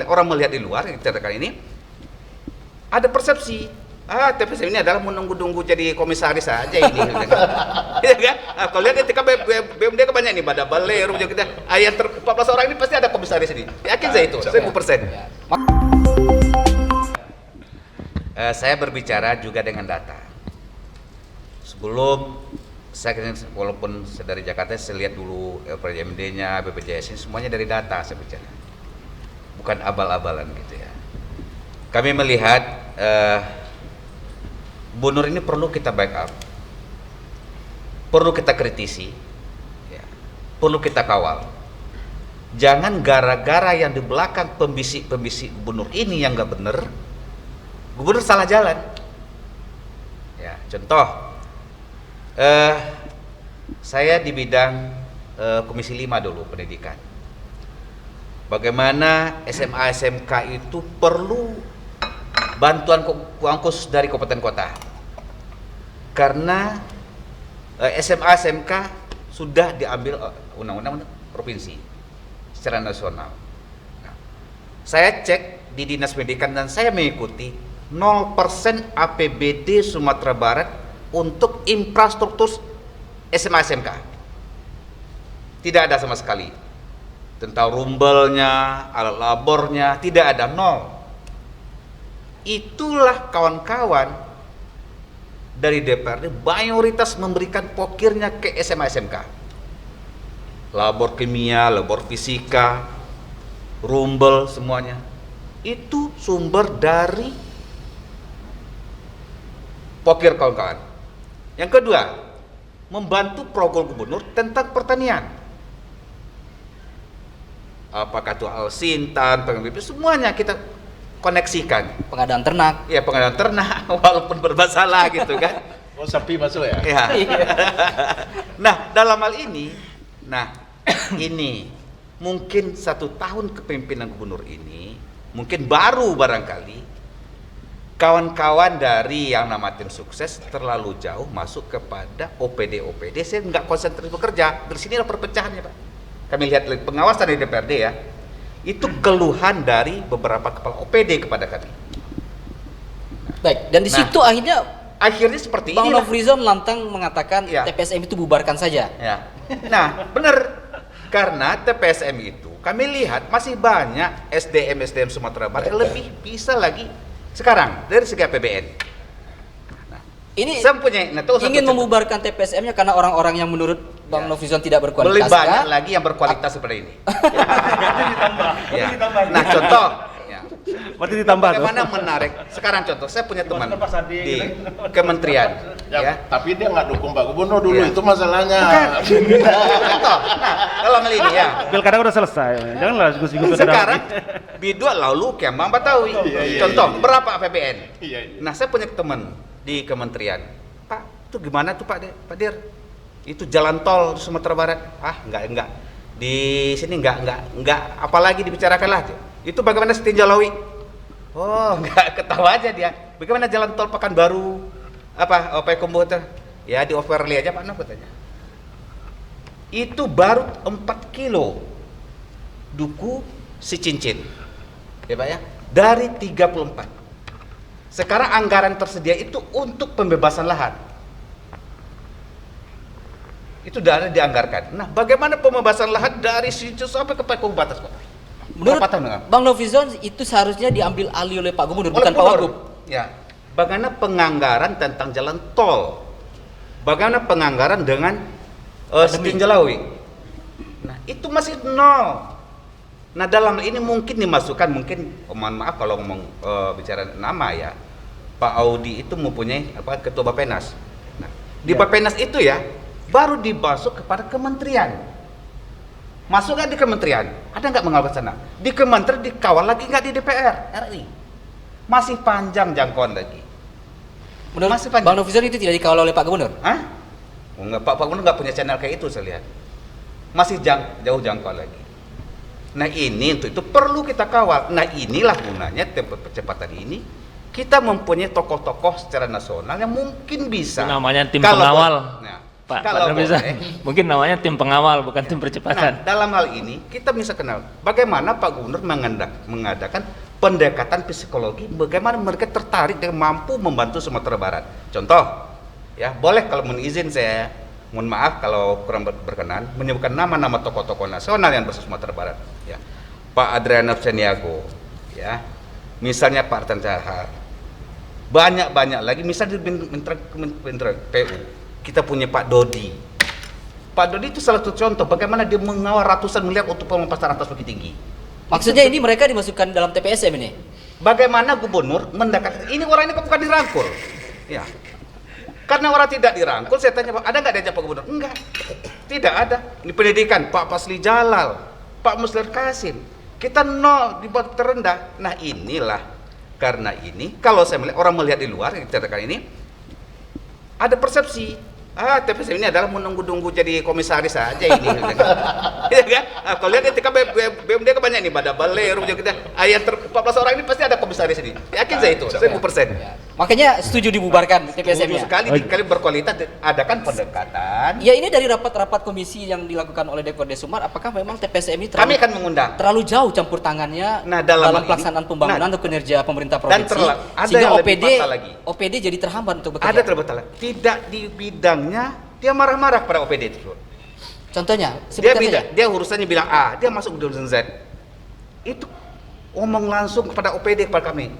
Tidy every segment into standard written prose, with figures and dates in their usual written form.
orang melihat di luar yang dikatakan ini ada persepsi TPS ini adalah menunggu-nunggu jadi komisaris saja ini gitu kan. Iya kan? Kalau lihat ketika BUMD kan banyak nih, Bada Baler, kita yang 14 orang ini pasti ada komisaris ini. Yakin saya itu 1000%. Saya berbicara juga dengan data. Sebelum saya walaupun dari Jakarta saya lihat dulu PJMD-nya, BPJS ini semuanya dari data saya bicara. Bukan abal-abalan gitu ya. Kami melihat Bu Nur ini perlu kita backup, perlu kita kritisi, ya, perlu kita kawal. Jangan gara-gara yang di belakang pembisik-pembisik Bu Nur ini yang nggak bener, Gubernur salah jalan. Ya, contoh, saya di bidang Komisi 5 dulu pendidikan. Bagaimana SMA SMK itu perlu bantuan uang khusus dari kabupaten kota, karena SMA SMK sudah diambil undang-undang provinsi secara nasional. Nah, saya cek di Dinas Pendidikan dan saya mengikuti 0% APBD Sumatera Barat untuk infrastruktur SMA SMK. Tidak ada sama sekali. Tentang rumbelnya, alat labornya, tidak ada, nol. Itulah kawan-kawan dari DPRD mayoritas memberikan pokirnya ke SMA SMK. Labor kimia, labor fisika, rumbel semuanya. Itu sumber dari pokir kawan-kawan. Yang kedua, membantu program gubernur tentang pertanian. Apakah itu Alsintan, semuanya kita koneksikan. Pengadaan ternak. Ya, pengadaan ternak walaupun bermasalah gitu kan. Oh, sapi masuk ya? Ya. Nah, dalam hal ini, ini mungkin 1 tahun kepemimpinan gubernur ini, mungkin baru barangkali kawan-kawan dari yang nama tim sukses terlalu jauh masuk kepada OPD. Saya nggak konsentrasi bekerja. Dari sinilah perpecahannya, Pak. Kami lihat pengawasan dari DPRD ya. Itu keluhan dari beberapa kepala OPD kepada kami. Baik, dan di situ akhirnya seperti Bang ini. Nofrizon lantang mengatakan Ya. TPSM itu bubarkan saja. Ya. Nah, benar. Karena TPSM itu kami lihat masih banyak SDM Sumatera Barat yang lebih bisa lagi sekarang dari segi APBN. Ini ingin membubarkan TPSM-nya karena orang-orang yang menurut Bang Nofrizon tidak berkualitas. Lebih banyak lagi yang berkualitas seperti ini. Ya. Nah, contoh. Ya. Berarti ditambah. Bagaimana menarik? Sekarang contoh, saya punya teman di kementerian. Ya. Tapi dia nggak dukung Pak Gubernur dulu, itu masalahnya. Contoh, dalam hal ini ya. Pilkada udah selesai, janganlah diskusi-diskusi. Sekarang Bidua lalu Kemang Batawi. Contoh, berapa APBN? Nah, saya punya teman di kementerian, Pak, itu gimana tuh Pak Dir? Itu jalan tol di Sumatera Barat. Enggak. Di sini enggak, apalagi dibicarakan lah. Itu bagaimana Setinjalawi? Oh, enggak, ketawa aja dia. Bagaimana jalan tol Pekanbaru? OP komputer? Ya di overlay aja Pak Noh katanya. Itu baru 4 kilo duku si cincin. Ya Pak ya, dari 34. Sekarang anggaran tersedia itu untuk pembebasan lahan. Itu sudah dianggarkan. Nah, bagaimana pembebasan lahan dari situ sampai ke Paku batas kota? Menurut Bang Nofrizon itu seharusnya diambil alih oleh Pak Gubernur, bukan Pak Wagub. Ya. Bagaimana penganggaran tentang jalan tol? Bagaimana penganggaran dengan Setinjalawi? Nah, itu masih nol. Nah, dalam ini mungkin dimasukkan, mohon maaf kalau ngomong bicara nama ya, Pak Audi itu mempunyai ketua Bappenas. Nah, di Bappenas itu ya baru dibasuk kepada kementerian. Masuk nggak di kementerian? Ada nggak mengawal sana? Di kementerian dikawal lagi nggak di DPR RI? Masih panjang jangkauan lagi. Menurut Bang Nofrizon itu tidak dikawal oleh Pak Gubernur? Enggak, Pak Gubernur nggak punya channel kayak itu saya lihat. Masih jauh jangkau lagi. Nah, ini untuk itu perlu kita kawal. Nah, inilah gunanya tempo percepatan ini. Kita mempunyai tokoh-tokoh secara nasional yang mungkin bisa. Namanya tim pengawal. Nah, Pak Kalau Nurfizan, boleh. mungkin namanya tim pengawal bukan tim percepatan. Nah, dalam hal ini kita bisa kenal bagaimana Pak Gubernur mengadakan pendekatan psikologi, bagaimana mereka tertarik dan mampu membantu Sumatera Barat. Contoh, ya boleh kalau mohon izin saya, mohon maaf kalau kurang berkenan, menyebutkan nama-nama tokoh-tokoh nasional yang berada di Sumatera Barat. Ya, Pak Adriana Seniago, ya, misalnya Pak Artan Cahar, banyak lagi, misalnya di Menteri PU. Kita punya Pak Dodi. Pak Dodi itu salah satu contoh bagaimana dia mengawal ratusan miliar untuk pemasaran atas bukit tinggi. Maksudnya ini mereka dimasukkan dalam TPSM ini? Bagaimana gubernur mendekatkan ini orang ini kok bukan dirangkul? Ya. Karena orang tidak dirangkul, saya tanya, ada nggak diajak Pak Gubernur? Enggak. Tidak ada. Di pendidikan Pak Pasli Jalal, Pak Muslir Kasim. Kita nol di bawah terendah. Nah, inilah karena ini kalau saya melihat orang melihat di luar yang dikatakan ini ada persepsi TPSM ini adalah menunggu-nunggu jadi komisaris saja ini. Iya kan? Kalau lihat ketika BUMD kan banyak nih, pada Baler, kita ayat 14 orang ini pasti ada komisaris ini. Yakin saya itu, 1000%. Ya. Makanya setuju dibubarkan TPSM-nya. Sekali berkualitas, adakan pendekatan. Ya, ini dari rapat-rapat komisi yang dilakukan oleh DPRD Sumbar, apakah memang TPSM ini Kami akan mengundang. terlalu jauh campur tangannya dalam pelaksanaan pembangunan atau kinerja pemerintah provinsi, ada sehingga yang lebih fatal lagi. OPD jadi terhambat untuk bekerja? Ada terbatal. Tidak di bidangnya, dia marah-marah kepada OPD itu. Contohnya, sebutkan saja. Dia urusannya bilang A, dia masuk ke urusan Z. Itu ngomong langsung kepada OPD, kepada kami.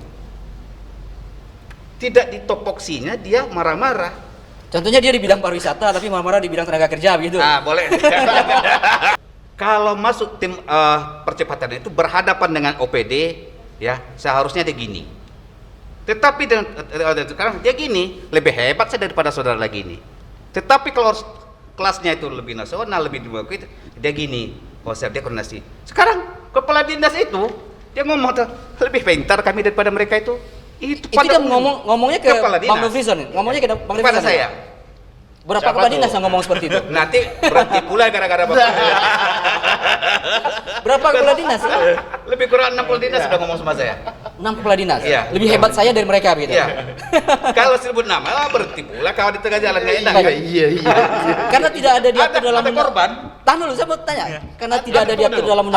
Tidak ditopoksinya, dia marah-marah. Contohnya dia di bidang pariwisata, tapi marah-marah di bidang tenaga kerja, begitu. Boleh. Kalau masuk tim percepatan itu berhadapan dengan OPD, ya seharusnya dia gini. Tetapi sekarang dia gini, lebih hebat saya daripada saudara lagi ini. Tetapi kalau kelasnya itu lebih nasional, lebih dimiliki, dia gini, siap dia koordinasi. Sekarang kepala dinas itu dia ngomong lebih pintar kami daripada mereka itu. Itu dia ngomongnya ke kepala Bang dinas. Nurfizan, ngomongnya ke Bang kepada Nurfizan. saya. Berapa Siapa kepala tuh? dinas yang ngomong seperti itu? Nanti berhenti pula gara-gara bapak. Berapa kepala dinas? Lebih kurang 60 dinas sudah ngomong sama saya. 6 kepala dinas. Iya. Lebih hebat saya dari mereka, begitu. Iya. Kalau sebut nama berhenti pula kalau di tengah jalan nggak enak. Baik. kan? Iya. Karena tidak ada diatur dalam ada korban. Tahan dulu, saya mau tanya. Karena tidak ada diatur dalam